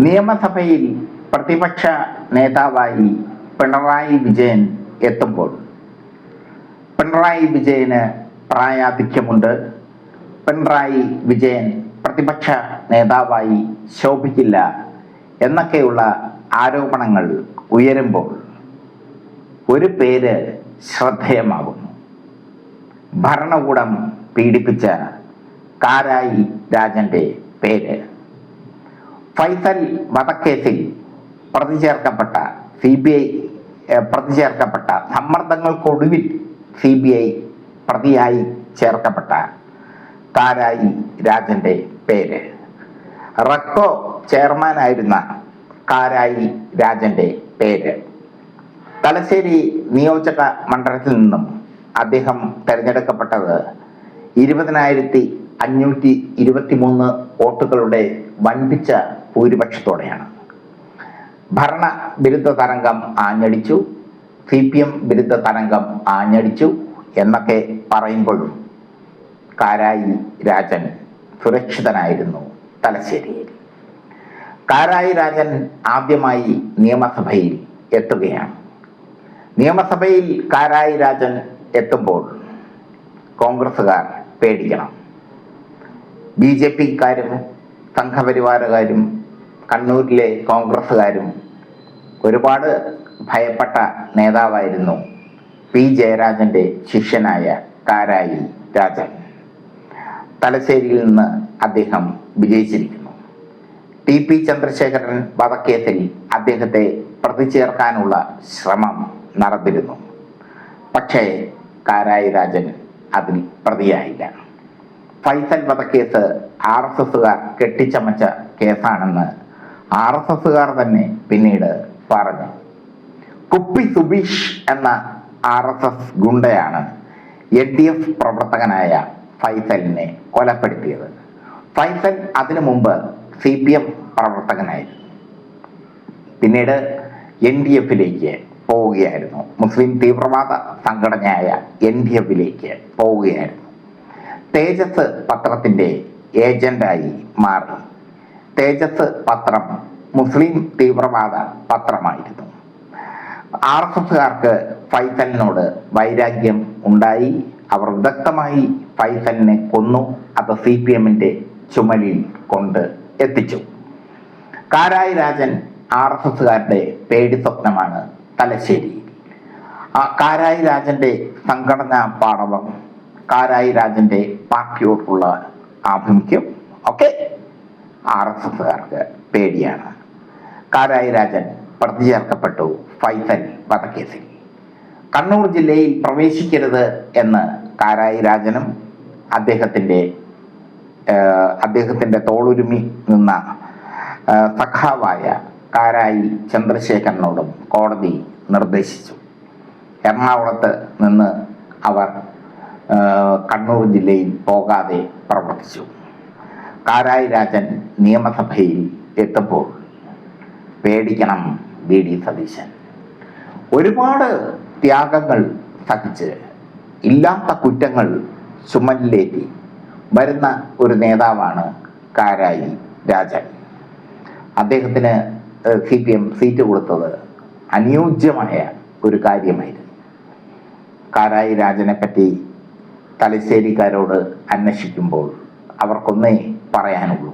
നിയമസഭയിൽ പ്രതിപക്ഷ നേതാവായി പിണറായി വിജയൻ എത്തുമ്പോൾ പിണറായി വിജയന് പ്രായാധിക്യമുണ്ട്, പിണറായി വിജയൻ പ്രതിപക്ഷ നേതാവായി ശോഭിക്കില്ല എന്നൊക്കെയുള്ള ആരോപണങ്ങൾ ഉയരുമ്പോൾ ഒരു പേര് ശ്രദ്ധേയമാകുന്നു. ഭരണകൂടം പീഡിപ്പിച്ച കാരായി രാജന്റെ പേര്. ഫൈസൽ വധക്കേസിൽ പ്രതി ചേർക്കപ്പെട്ട സമ്മർദ്ദങ്ങൾക്കൊടുവിൽ CBI പ്രതിയായി ചേർക്കപ്പെട്ട കാരായി രാജന്റെ പേര്. റെക്കോ ചെയർമാനായിരുന്ന കാരായി രാജന്റെ പേര്. തലശ്ശേരി നിയോജക മണ്ഡലത്തിൽ നിന്നും അദ്ദേഹം തെരഞ്ഞെടുക്കപ്പെട്ടത് 20,523 വോട്ടുകളുടെ വൻപിച്ച ഭൂരിപക്ഷത്തോടെയാണ്. ഭരണ വിരുദ്ധ തരംഗം ആഞ്ഞടിച്ചു, CPM വിരുദ്ധ തരംഗം ആഞ്ഞടിച്ചു എന്നൊക്കെ പറയുമ്പോഴും കാരായി രാജൻ സുരക്ഷിതനായിരുന്നു തലശ്ശേരിയിൽ. കാരായി രാജൻ ആദ്യമായി നിയമസഭയിൽ എത്തുകയാണ്. നിയമസഭയിൽ കാരായി രാജൻ എത്തുമ്പോൾ കോൺഗ്രസ്സുകാർ പേടിക്കണം. BJPക്കാരും സംഘപരിവാരക്കാരും കണ്ണൂരിലെ കോൺഗ്രസ്സുകാരും ഒരുപാട് ഭയപ്പെട്ട നേതാവായിരുന്നു P. ജയരാജന്റെ ശിഷ്യനായ കാരായി രാജൻ. തലശ്ശേരിയിൽ നിന്ന് അദ്ദേഹം വിജയിച്ചിരിക്കുന്നു. TP ചന്ദ്രശേഖരൻ വധക്കേസിൽ അദ്ദേഹത്തെ പ്രതി ചേർക്കാനുള്ള ശ്രമം നടന്നിരുന്നു. പക്ഷേ കാരായി രാജൻ അതിൽ പ്രതിയായില്ല. ഫൈസൽ വധക്കേസ് RSSകാർ കെട്ടിച്ചമച്ച കേസാണെന്ന് RSSകാർ തന്നെ പിന്നീട് പറഞ്ഞു. കുപ്പി സുബീഷ് എന്ന RSS ഗുണ്ടയാണ് LDF പ്രവർത്തകനായ ഫൈസലിനെ കൊലപ്പെടുത്തിയത്. ഫൈസൽ അതിനു മുമ്പ് CPM പ്രവർത്തകനായിരുന്നു. പിന്നീട് NDFിലേക്ക് പോവുകയായിരുന്നു. മുസ്ലിം തീവ്രവാദ സംഘടനയായ NDFിലേക്ക് പോവുകയായിരുന്നു. തേജസ് പത്രത്തിൻ്റെ ഏജന്റായി മാറി. തേജസ് പത്രം മുസ്ലിം തീവ്രവാദ പത്രമായിരുന്നു. RSSകാർക്ക് ഫൈസലിനോട് വൈരാഗ്യം ഉണ്ടായി. അവർ വിദഗ്ധമായി ഫൈസലിനെ കൊന്നു. അത് CPMന്റെ ചുമലിൽ കൊണ്ട് എത്തിച്ചു. കാരായി രാജൻ RSSകാരുടെ പേടി സ്വപ്നമാണ് തലശ്ശേരി. കാരായി രാജന്റെ സംഘടനാ പാടവം, കാരായി രാജന്റെ പാർട്ടിയോടുള്ള ആഭിമുഖ്യം ഒക്കെ RSSകാർക്ക് പേടിയാണ്. കാരായി രാജൻ പ്രതി ചേർക്കപ്പെട്ടു ഫൈസൽ വധക്കേസിൽ. കണ്ണൂർ ജില്ലയിൽ പ്രവേശിക്കരുത് എന്ന് കാരായി രാജനും അദ്ദേഹത്തിൻ്റെ തോളുരുമി നിന്ന സഖാവായ കാരായി ചന്ദ്രശേഖരനോടും കോടതി നിർദ്ദേശിച്ചു. എറണാകുളത്ത് നിന്ന് അവർ കണ്ണൂർ ജില്ലയിൽ പോകാതെ പ്രവർത്തിച്ചു. കാരായി രാജൻ നിയമസഭയിൽ എത്തുമ്പോൾ പേടിക്കണം VD സതീശൻ. ഒരുപാട് ത്യാഗങ്ങൾ സഹിച്ച് ഇല്ലാത്ത കുറ്റങ്ങൾ ചുമലിലേറ്റി വരുന്ന ഒരു നേതാവാണ് കാരായി രാജൻ. അദ്ദേഹത്തിന് CPM സീറ്റ് കൊടുത്തത് അനുയോജ്യമായ ഒരു കാര്യമായിരുന്നു. കാരായി രാജനെ പറ്റി തലശ്ശേരിക്കാരോട് അന്വേഷിക്കുമ്പോൾ അവർക്കൊന്നേ പറയാനുള്ളൂ: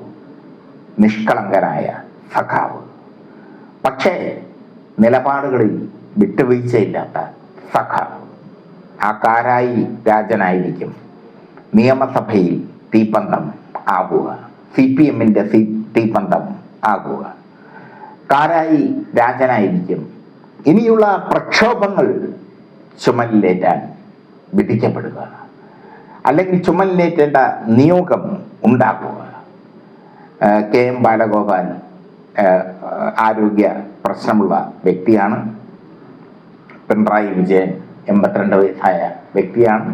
നിഷ്കളങ്കനായ സഖാവ്. പക്ഷേ നിലപാടുകളിൽ വിട്ടുവീഴ്ചയില്ലാത്ത സഖാവ്. ആ കാരായി രാജനായിരിക്കും നിയമസഭയിൽ തീപ്പന്തം ആകുക, CPMന്റെ തീപ്പന്തം ആകുക. കാരായി രാജനായിരിക്കും ഇനിയുള്ള പ്രക്ഷോഭങ്ങൾ ചുമലിലേറ്റാൻ വിധിക്കപ്പെടുക, അല്ലെങ്കിൽ ചുമലിലേറ്റേണ്ട നിയോഗം ഉണ്ടാക്കുക. KM ബാലഗോപാൽ ആരോഗ്യ പ്രശ്നമുള്ള വ്യക്തിയാണ്. പിണറായി വിജയൻ 82 വയസ്സായ വ്യക്തിയാണ്.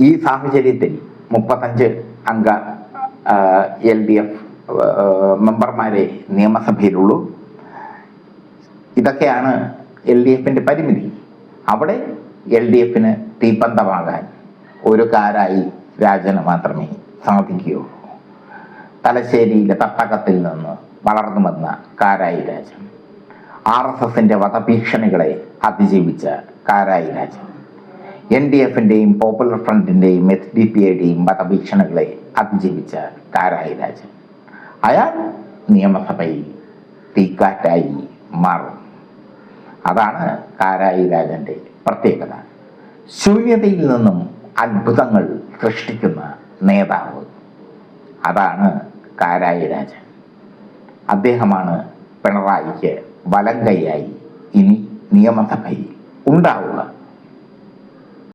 ഈ സാഹചര്യത്തിൽ 35 അംഗ LDF മെമ്പർമാരെ നിയമസഭയിലുള്ളൂ. ഇതൊക്കെയാണ് LDFന്റെ പരിമിതി. അവിടെ LDFന് തീപ്പന്തമാകാൻ ഒരു കാരായി രാജന് മാത്രമേ സാധിക്കുകയുള്ളൂ. തലശ്ശേരിയിലെ തട്ടകത്തിൽ നിന്ന് വളർന്നു വന്ന കാരായി രാജൻ, RSSന്റെ വധഭീഷണികളെ അതിജീവിച്ച കാരായി രാജൻ, NDFന്റെയും പോപ്പുലർ ഫ്രണ്ടിന്റെയും SDPIയുടെയും വധഭീഷണികളെ അതിജീവിച്ച കാരായി രാജൻ. അയാൾ നിയമസഭയിൽ തീക്കാറ്റായി മാറും. അതാണ് കാരായി രാജന്റെ പ്രത്യേകത. ശൂന്യതയിൽ നിന്നും അത്ഭുതങ്ങൾ സൃഷ്ടിക്കുന്ന നേതാവ്, അതാണ് കാരായി രാജൻ. അദ്ദേഹമാണ് പിണറായിക്ക് വലം കൈയായി ഇനി നിയമസഭയിൽ ഉണ്ടാവുക.